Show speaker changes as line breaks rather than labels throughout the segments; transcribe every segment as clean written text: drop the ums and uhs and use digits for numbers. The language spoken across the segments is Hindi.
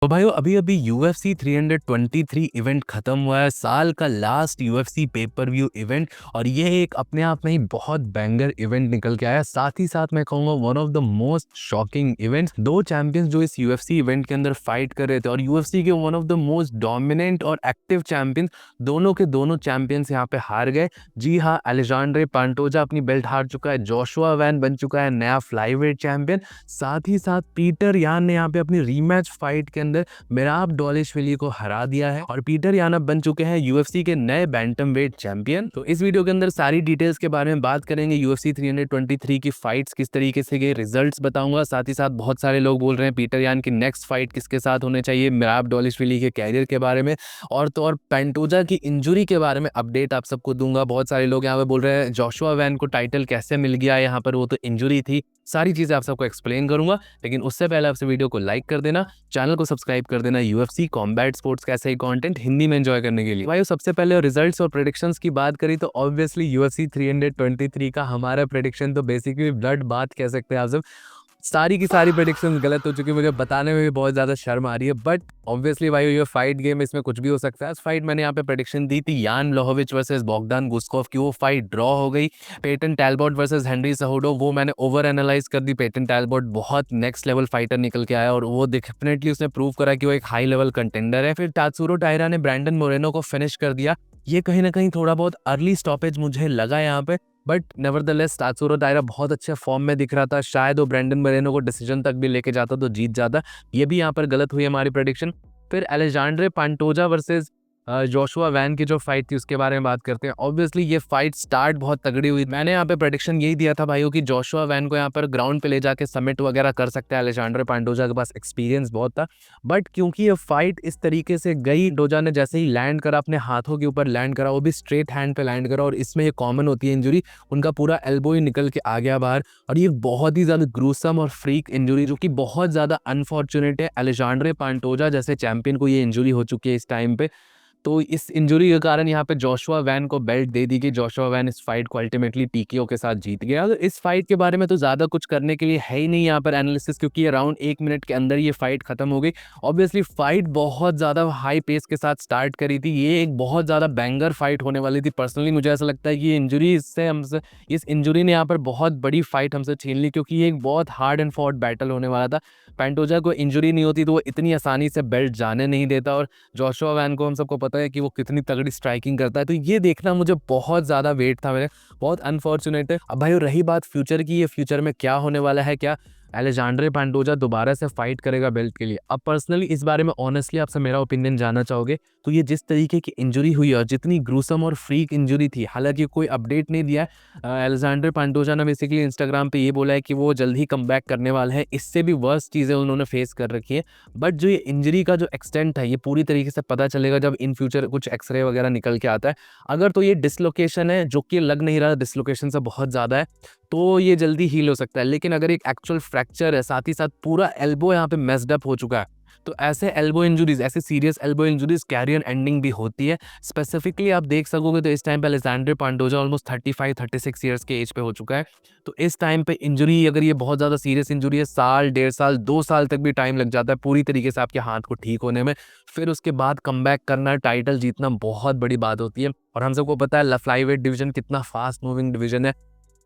तो भाइयों अभी UFC 323 इवेंट खत्म हुआ है, साल का last UFC pay per view event. और ये एक अपने आप में ही बहुत बैंगर इवेंट निकल के आया। साथ ही साथ मैं कहूँगा one of the most shocking events. दो चैंपियंस जो इस UFC इवेंट के अंदर फाइट कर रहे थे और UFC के one of the most dominant और एक्टिव चैंपियंस, दोनों के दोनों चैंपियंस यहाँ पे हार गए। जी हाँ, अलेजांड्रे पांटोजा अपनी बेल्ट हार चुका है, जोशुआ वैन बन चुका है नया फ्लाईवेट चैंपियन। साथ ही साथ पीटर यान ने यहाँ पे अपनी रीमैच फाइट के अंदर मिराब डोलिशविली को हरा दिया है और पीटर यान अब बन चुके हैं यूएफसी के नए बैंटमवेट चैंपियन। तो इस वीडियो के अंदर सारी डिटेल्स के बारे में बात करेंगे। यूएफसी 323 की फाइट्स किस तरीके से गई, रिजल्ट्स बताऊंगा। साथ ही साथ बहुत सारे लोग बोल रहे हैं पीटर यान की नेक्स्ट फाइट किसके साथ होने चाहिए, मिराब डोलिशविली के कैरियर के बारे में और तो और पेंटोजा की इंजुरी के बारे में अपडेट आप सबको दूंगा। बहुत सारे लोग यहाँ पे बोल रहे हैं जोशुआ वैन को टाइटल कैसे मिल गया, यहाँ पर वो तो इंजुरी थी। सारी चीजें आप सबको एक्सप्लेन करूंगा, लेकिन उससे पहले आपसे वीडियो को लाइक कर देना, चैनल को सब्सक्राइब कर देना यूएफसी कॉम्बैट स्पोर्ट्स का ऐसा ही कंटेंट हिंदी में एंजॉय करने के लिए। भाई सबसे पहले रिजल्ट्स और प्रेडिक्शंस की बात करी तो ऑब्वियसली यूएफसी 323 का हमारा प्रेडिक्शन तो बेसिकली ब्लड बात कह सकते हैं आप सब। सारी की सारी प्रेडिक्शंस गलत हो चुकी है, मुझे बताने में भी बहुत ज़्यादा शर्म आ रही है। बट ऑब्वियसली भाई ये फाइट गेम, इसमें कुछ भी हो सकता है। इस फाइट मैंने यहाँ पे प्रेडिक्शन दी थी यान ब्लहोविच वर्सेस बोग्दान गुस्कोव की, वो फाइट ड्रॉ हो गई। पेटन टैलबॉट वर्सेस हेनरी सेहुडो, वो मैंने ओवर एनालाइज कर दी। पेटन टैलबॉट बहुत नेक्स्ट लेवल फाइटर निकल के आया और वो डेफिनेटली उसने प्रूव करा कि वो एक हाई लेवल कंटेंडर है। फिर टात्सुरो टायरा ने ब्रैंडन मोरेनो को फिनिश कर दिया। ये कहीं ना कहीं थोड़ा बहुत अर्ली स्टॉपेज मुझे लगा यहाँ पे, बट नेवरदलेस टात्सुरो टायरा बहुत अच्छे फॉर्म में दिख रहा था। शायद वो ब्रैंडन मोरेनो को डिसीजन तक भी लेके जाता तो जीत जाता। ये भी यहाँ पर गलत हुई हमारी प्रेडिक्शन। फिर अलेजांड्रे पांटोजा वर्सेस जोशुआ वैन की जो फाइट थी उसके बारे में बात करते हैं। ऑब्वियसली ये फाइट स्टार्ट बहुत तगड़ी हुई। मैंने यहाँ पे प्रेडिक्शन यही दिया था भाइयों कि जोशुआ वैन को यहाँ पर ग्राउंड पे ले जाके समिट वगैरह कर सकता है। अलेजांड्रे पांटोजा के पास एक्सपीरियंस बहुत था, बट क्योंकि ये फाइट इस तरीके से गई, डोजा ने जैसे ही लैंड करा, अपने हाथों के ऊपर लैंड करा, वो भी स्ट्रेट हैंड पे लैंड करा और इसमें ये कॉमन होती है इंजुरी, उनका पूरा एल्बो ही निकल के आ गया बाहर। और ये बहुत ही ज़्यादा ग्रूसम और फ्रीक इंजुरी जो कि बहुत ज़्यादा अनफॉर्चुनेट है। अलेजांड्रे पांटोजा जैसे चैंपियन को ये इंजुरी हो चुकी है इस टाइम पे, तो इस इंजरी के कारण यहाँ पे जोशुआ वैन को बेल्ट दे दी गई। जोशुआ वैन इस फाइट को अल्टीमेटली टीकेओ के साथ जीत गया। तो इस फाइट के बारे में तो ज़्यादा कुछ करने के लिए है ही नहीं यहाँ पर एनालिसिस, क्योंकि अराउंड 1 मिनट के अंदर ये फाइट खत्म हो गई। ऑब्वियसली फाइट बहुत ज़्यादा हाई पेस के साथ स्टार्ट करी थी। ये एक बहुत ज़्यादा बैंगर फाइट होने वाली थी। पर्सनली मुझे ऐसा लगता है कि ये इंजरी इस इंजरी ने यहाँ पर बहुत बड़ी फाइट हमसे छीन ली, क्योंकि ये एक बहुत हार्ड एंड फॉर्ट बैटल होने वाला था। पेंटोजा को इंजरी नहीं होती तो वो इतनी आसानी से बेल्ट जाने नहीं देता, और जोशुआ वैन को हम सबको पता है कि वो कितनी तगड़ी स्ट्राइकिंग करता है। तो ये देखना मुझे बहुत ज़्यादा वेट था मेरे, बहुत अनफॉर्चुनेट है। अब भाई रही बात फ्यूचर की, ये फ्यूचर में क्या होने वाला है, क्या अलेजांड्रे पांटोजा दोबारा से फाइट करेगा बेल्ट के लिए? अब पर्सनली इस बारे में ऑनेस्टली आपसे मेरा ओपिनियन जानना चाहोगे तो ये जिस तरीके की इंजरी हुई और जितनी ग्रूसम और फ्रीक इंजरी थी, हालांकि कोई अपडेट नहीं दिया है। अलेजांड्रे पांटोजा ने बेसिकली इंस्टाग्राम पे ये बोला है कि वो जल्द ही कम बैक करने वाला है। इससे भी वर्स चीज़ें उन्होंने फेस कर रखी है। बट जो ये इंजरी का जो एक्सटेंट है ये पूरी तरीके से पता चलेगा जब इन फ्यूचर कुछ एक्सरे वगैरह निकल के आता है। अगर तो ये डिसलोकेशन है, जो कि लग नहीं रहा डिसलोकेशन से बहुत ज़्यादा है, तो ये जल्दी हील हो सकता है। लेकिन अगर एक एक्चुअल फ्रैक्चर है, साथ ही साथ पूरा एल्बो यहाँ पे मेस्ड अप हो चुका है, तो ऐसे एल्बो इंजुरीज, ऐसे serious elbow injuries career ending भी होती है। स्पेसिफिकली आप देख सकोगे तो इस टाइम पे अलेजांड्रे पांटोजा ऑलमोस्ट 35-36 ईयर्स के एज पे हो चुका है। तो इस टाइम पे इंजुरी, अगर ये बहुत ज़्यादा सीरियस इंजुरी है, साल, 1.5 साल, 2 साल तक भी टाइम लग जाता है पूरी तरीके से आपके हाथ को ठीक होने में। फिर उसके बाद कम बैक करना, टाइटल जीतना बहुत बड़ी बात होती है। और हम सबको पता है फ्लाईवेट डिवीजन कितना फास्ट मूविंग डिवीजन है।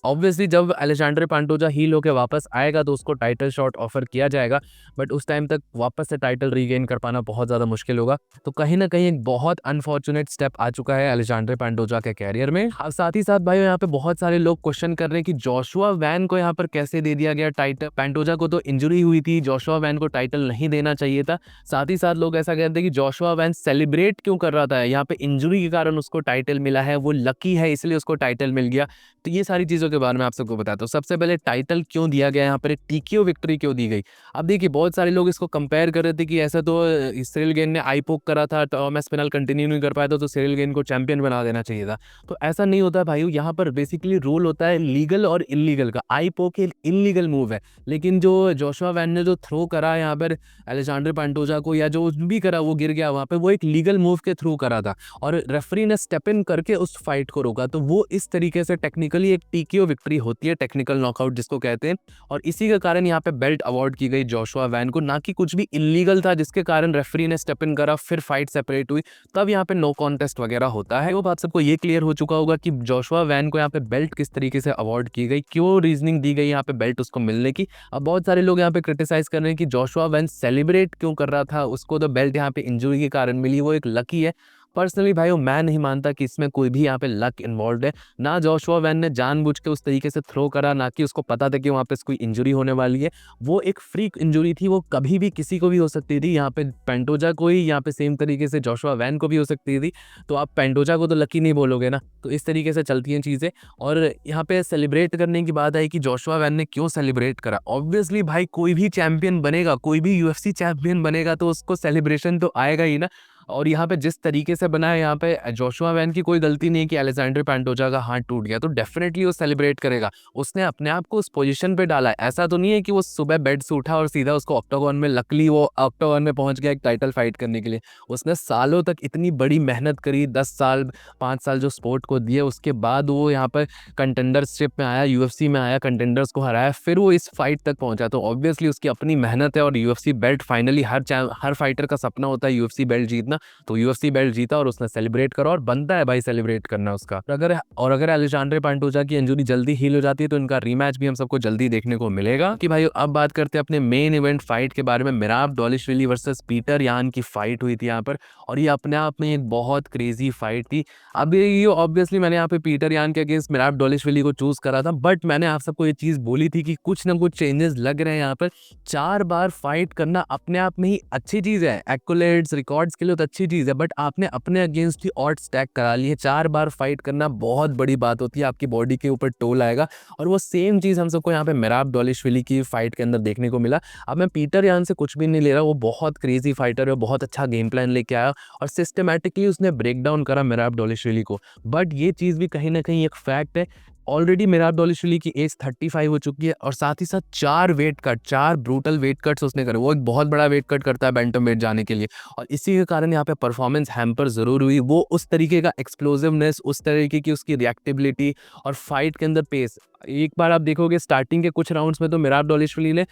ऑब्वियसली जब अलेजांड्रे पांटोजा हील होकर वापस आएगा तो उसको टाइटल शॉट ऑफर किया जाएगा, बट उस टाइम तक वापस से टाइटल रीगेन कर पाना बहुत ज़्यादा मुश्किल होगा। तो कहीं ना कहीं एक बहुत अनफॉर्चुनेट स्टेप आ चुका है अलेजांड्रे पांटोजा के कैरियर में। अब साथ ही साथ भाई यहाँ पे बहुत सारे लोग क्वेश्चन कर रहे हैं कि जोशुआ वैन को यहाँ पर कैसे दे दिया गया टाइटल। पांटोजा को तो इंजुरी हुई थी, जोशुआ वैन को टाइटल नहीं देना चाहिए था। साथ ही साथ लोग ऐसा कहते हैं कि जोशुआ वैन सेलिब्रेट क्यों कर रहा था, यहाँ पे इंजुरी के कारण उसको टाइटल मिला है, वो लकी है इसलिए उसको टाइटल मिल गया। तो ये सारी चीज़ों के बारे में आप सबको बताता हूँ। सबसे पहले टाइटल क्यों दिया गया, यहाँ पर टीकेओ विक्ट्री क्यों दी गई। अब देखिए बहुत सारे लोग इसको कंपेयर कर रहे थे कि ऐसा तो सिरिल गेन ने आई पोक करा था, टॉमस पिनल कंटिन्यू नहीं कर पाया तो सिरिल गेन को चैंपियन बना देना चाहिए था। तो ऐसा नहीं होता भाई, यहाँ पर बेसिकली रूल होता है लीगल और इलीगल का। आई पोक एक इलीगल मूव है, लेकिन जो जोशुआ वैन ने जो थ्रो करा यहाँ पर अलेजांड्रे पांटोजा को, या जो भी करा वो गिर गया वहाँ पे, वो एक लीगल मूव के थ्रू करा था और रेफरी ने स्टेप इन करके उस फाइट को रोका। तो वो इस तरीके से टेक्निकली एक टीकेओ TKO विक्ट्री होती है, टेक्निकल नॉकआउट जिसको कहते हैं, और इसी के कारण यहाँ पे बेल्ट अवार्ड की गई जोशुआ वैन को, ना कि कुछ भी इलीगल था जिसके कारण रेफरी ने स्टेप इन करा, फिर फाइट सेपरेट हुई, तब यहाँ पे नो कॉन्टेस्ट वगैरह होता है। वो बात सबको ये क्लियर हो चुका होगा कि जोशुआ वैन को यहाँ पे बेल्ट किस तरीके से अवार्ड की गई, क्यों रीजनिंग दी गई यहाँ पे बेल्ट उसको मिलने की। अब बहुत सारे लोग यहाँ पे क्रिटिसाइज कर रहे हैं कि जोशुआ वैन सेलिब्रेट क्यों कर रहा था, उसको तो बेल्ट यहाँ पे इंजरी के कारण मिली, वो एक लकी है। पर्सनली भाइयों मैं नहीं मानता कि इसमें कोई भी यहाँ पे लक इन्वॉल्व है। ना जोशुआ वैन ने जानबूझ के उस तरीके से थ्रो करा, ना कि उसको पता था कि वहाँ पे कोई इंजरी होने वाली है। वो एक फ्रीक इंजरी थी, वो कभी भी किसी को भी हो सकती थी, यहाँ पे पेंटोजा को ही, यहाँ पे सेम तरीके से जोशुआ वैन को भी हो सकती थी। तो आप पेंटोजा को तो लकी नहीं बोलोगे ना, तो इस तरीके से चलती हैं चीज़ें। और यहाँ पे सेलिब्रेट करने की बात आई कि जोशुआ वैन ने क्यों सेलिब्रेट करा। ऑब्वियसली भाई कोई भी चैंपियन बनेगा, कोई भी UFC चैंपियन बनेगा तो उसको सेलिब्रेशन तो आएगा ही ना। और यहाँ पे जिस तरीके से बना है, यहाँ पे जोशुआ वैन की कोई गलती नहीं कि अलेक्जेंडर पेंटोजा का हाथ टूट गया, तो डेफिनेटली वो सेलिब्रेट करेगा। उसने अपने आप को उस पोजीशन पे डाला है, ऐसा तो नहीं है कि वो सुबह बेड से उठा और सीधा उसको ऑक्टागन में, लकली वो ऑक्टागन में पहुंच गया एक टाइटल फाइट करने के लिए। उसने सालों तक इतनी बड़ी मेहनत करी, 10 साल 5 साल जो स्पोर्ट को दिए, उसके बाद वो यहाँ पर कंटेंडरशिप में आया, UFC में आया, कंटेंडर्स को हराया, फिर वो इस फाइट तक पहुंचा। तो ऑब्वियसली उसकी अपनी मेहनत है, और UFC बेल्ट फाइनली हर फाइटर का सपना होता है UFC बेल्ट जीतना। तो UFC बेल्ट जीता और उसने सेलिब्रेट करा, और बनता है भाई सेलिब्रेट करना उसका। अगर अलेक्जेंडर पेंटोजा की इंजरी जल्दी हील हो जाती है तो इनका रीमैच भी हम सबको जल्दी देखने को मिलेगा। कि भाई अब बात करते हैं अपने मेन इवेंट फाइट के बारे में। मिराब दौलिशविली वर्सेस पीटर यान की फाइट हुई थी यहाँ पर, और ये अपने आप में एक बहुत क्रेजी फाइट थी। अब ये ऑब्वियसली मैंने यहाँ पे पीटर यान के अगेंस्ट मिराब दौलिशविली को चूज करा था, बट मैंने आप सबको ये चीज बोली थी कि कुछ ना कुछ चेंजेस लग रहे हैं यहाँ पर। 4 बार फाइट करना अपने आप में ही अच्छी चीज है, एक्कोलेड्स रिकॉर्ड्स के लिए तो अच्छी चीज है, बट आपने अपने अगेंस्ट ही ऑड स्टैक करा लिए। 4 बार फाइट करना बहुत बड़ी बात होती है, आपकी बॉडी के ऊपर टोल आएगा, और वो सेम चीज हम सबको यहाँ पे मिराब दौलिशविली की फाइट के अंदर देखने को मिला। अब मैं पीटर यान से कुछ भी नहीं ले रहा, वो बहुत क्रेजी फाइटर है, बहुत अच्छा गेम प्लान लेके आया और सिस्टमैटिकली उसने ब्रेक डाउन करा मिराब दौलिशविली को। बट ये चीज भी कहीं ना कहीं एक फैक्ट है, ऑलरेडी मिराब दौलिशविली की एज 35 हो चुकी है, और साथ ही साथ 4 ब्रूटल वेट कट्स उसने करे। वो एक बहुत बड़ा वेट कट करता है बैंटम वेट जाने के लिए, और इसी के कारण यहाँ पे परफॉर्मेंस हैम्पर जरूर हुई। वो उस तरीके का एक्सप्लोसिवनेस, उस तरीके की उसकी रिएक्टेबिलिटी और फाइट के अंदर पेस, एक बार आप देखोगे स्टार्टिंग के कुछ राउंड्स में तो मिराब दौलिशविली ने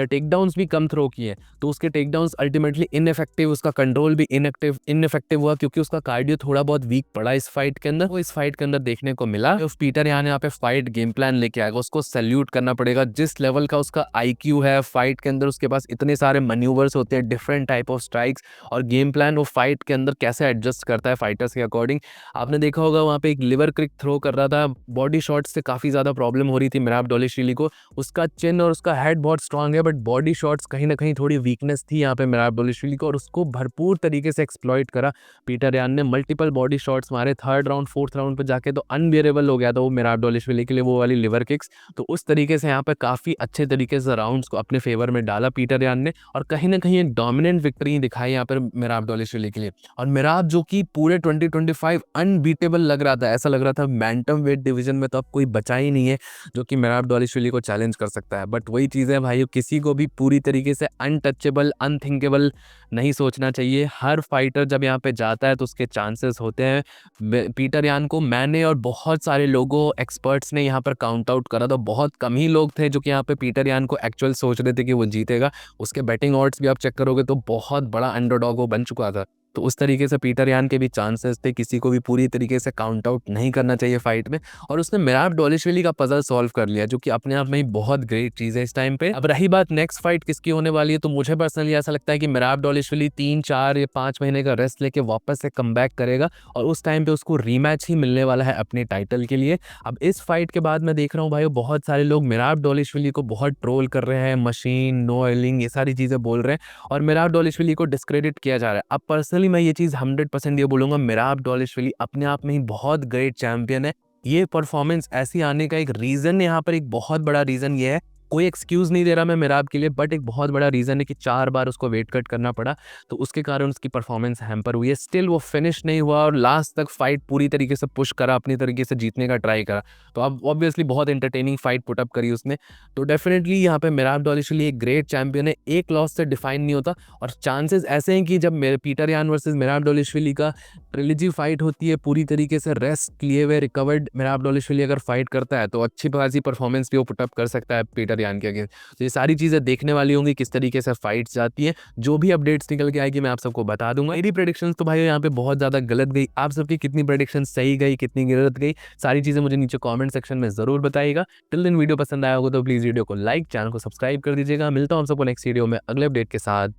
टेक डाउन्स भी कम थ्रो किए, तो उसके टेक डाउन्स अल्टीमेटली इनइफेक्टिव, उसका कंट्रोल भी इनइफेक्टिव हुआ, क्योंकि उसका कार्डियो थोड़ा बहुत वीक पड़ा इस फाइट के अंदर। वो इस फाइट के अंदर देखने को मिला। उस पीटर यहाँ पे फाइट गेम प्लान लेके आएगा, उसको सैल्यूट करना पड़ेगा। जिस लेवल का उसका IQ है फाइट के अंदर, उसके पास इतने सारे मैन्यूवर्स होते हैं, डिफरेंट टाइप ऑफ स्ट्राइक्स और गेम प्लान, वो फाइट के अंदर कैसे एडजस्ट करता है फाइटर्स के अकॉर्डिंग। आपने देखा होगा वहाँ पे एक लिवर क्रिक थ्रो कर रहा था, बॉडी शॉट से काफ़ी ज़्यादा प्रॉब्लम हो रही थी मिराब दौलिशविली को। उसका चिन और उसका हेड बहुत स्ट्रांग है, बट बॉडी शॉट्स कहीं ना कहीं थोड़ी वीकनेस थी यहाँ पे मिराब दौलिशविली को, और उसको भरपूर तरीके से एक्सप्लॉइट करा पीटर यान ने। मल्टीपल बॉडी शॉट्स मारे, 3rd राउंड 4th राउंड पे जाके तो अनबियरेबल हो गया था वो मिराब दौलिशविली के लिए, वो वाली लिवर किक्स। तो उस तरीके से यहाँ पे काफ़ी अच्छे तरीके से राउंड्स को अपने फेवर में डाला पीटर यान ने, और कहीं ना कहीं एक डोमिनेंट विक्ट्री दिखाई यहाँ पर मिराब दौलिशविली के लिए। और मिराब जो कि पूरे 2025 अनबीटेबल लग रहा था, ऐसा लग रहा था बैंटम वेट डिवीजन में तो अब कोई बचा ही नहीं है जो कि मिराब दौलिशविली को चैलेंज कर सकता है। बट वही चीज़ है भाई, किसी को भी पूरी तरीके से अनटचेबल, अनथिंकेबल नहीं सोचना चाहिए। हर फाइटर जब यहाँ पे जाता है तो उसके चांसेस होते हैं। पीटर यान को मैंने और बहुत सारे लोगों, एक्सपर्ट्स ने यहाँ पर काउंट आउट करा, तो बहुत कम ही लोग थे जो कि यहाँ पे पीटर यान को एक्चुअल सोच रहे थे कि वो जीतेगा। उसके बैटिंग ऑड्स भी आप चेक करोगे तो बहुत बड़ा अंडरडॉग वो बन चुका था। तो उस तरीके से पीटर यान के भी चांसेस थे, किसी को भी पूरी तरीके से काउंट आउट नहीं करना चाहिए फाइट में। और उसने मिराब दौलिशविली का पजल सॉल्व कर लिया, जो कि अपने आप में ही बहुत ग्रेट चीज़ है इस टाइम पे। अब रही बात नेक्स्ट फाइट किसकी होने वाली है, तो मुझे पर्सनली ऐसा लगता है कि मिराब दौलिशविली 3, 4 या 5 महीने का रेस्ट लेके वापस से कमबैक करेगा, और उस टाइम पे उसको रीमैच ही मिलने वाला है अपने टाइटल के लिए। अब इस फाइट के बाद मैं देख रहा हूँ भाई, बहुत सारे लोग मिराब दौलिशविली को बहुत ट्रोल कर रहे हैं, मशीन, नो ऑयलिंग, ये सारी चीज़ें बोल रहे हैं, और मिराब दौलिशविली को डिस्क्रेडिट किया जा रहा है। अब पर्सनली मैं ये चीज़ 100% ये बोलूँगा, मिराब दौलिशविली अपने आप में ही बहुत ग्रेट चैंपियन है। ये परफॉर्मेंस ऐसी आने का एक रीज़न, यहाँ पर एक बहुत बड़ा रीज़न ये है, कोई एक्सक्यूज़ नहीं दे रहा मैं मिराब के लिए, बट एक बहुत बड़ा रीज़न है कि 4 बार उसको वेट कट करना पड़ा, तो उसके कारण उसकी परफॉर्मेंस हैम्पर हुई है। स्टिल वो फिनिश नहीं हुआ, और लास्ट तक फाइट पूरी तरीके से पुश करा, अपनी तरीके से जीतने का ट्राई करा। तो अब ऑब्वियसली बहुत इंटरटेनिंग फाइट पुटअप करी उसने। तो डेफिनेटली यहाँ पे मिराब दौलिशविली एक ग्रेट चैंपियन है, एक लॉस से डिफाइन नहीं होता, और चांसेस ऐसे हैं कि जब पीटर यान वर्सेस मिराब दौलिशविली का ट्रिलॉजी फाइट होती है पूरी तरीके से रेस्ट लिए हुए रिकवर्ड मिराबडोलिशविली अगर फाइट करता है तो अच्छी खासी परफॉर्मेंस भी वो पुटअप कर सकता है पीटर यान के अगेंस्ट। तो ये सारी चीज़ें देखने वाली होंगी किस तरीके से फाइट्स जाती है। जो भी अपडेट्स निकल के आएगी मैं आप सबको बता दूंगा। मेरी प्रेडिक्शंस तो भाई यहाँ पे बहुत ज़्यादा गलत गई, आप सबकी कितनी प्रेडिक्शन सही गई कितनी गलत गई सारी चीज़ें मुझे नीचे कॉमेंट सेक्शन में ज़रूर बताइएगा। टिल दिन वीडियो पसंद आया होगा तो प्लीज़ वीडियो को लाइक, चैनल को सब्सक्राइब कर दीजिएगा। मिलता हूँ हम सबको नेक्स्ट वीडियो में अगले अपडेट के साथ।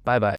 Bye bye.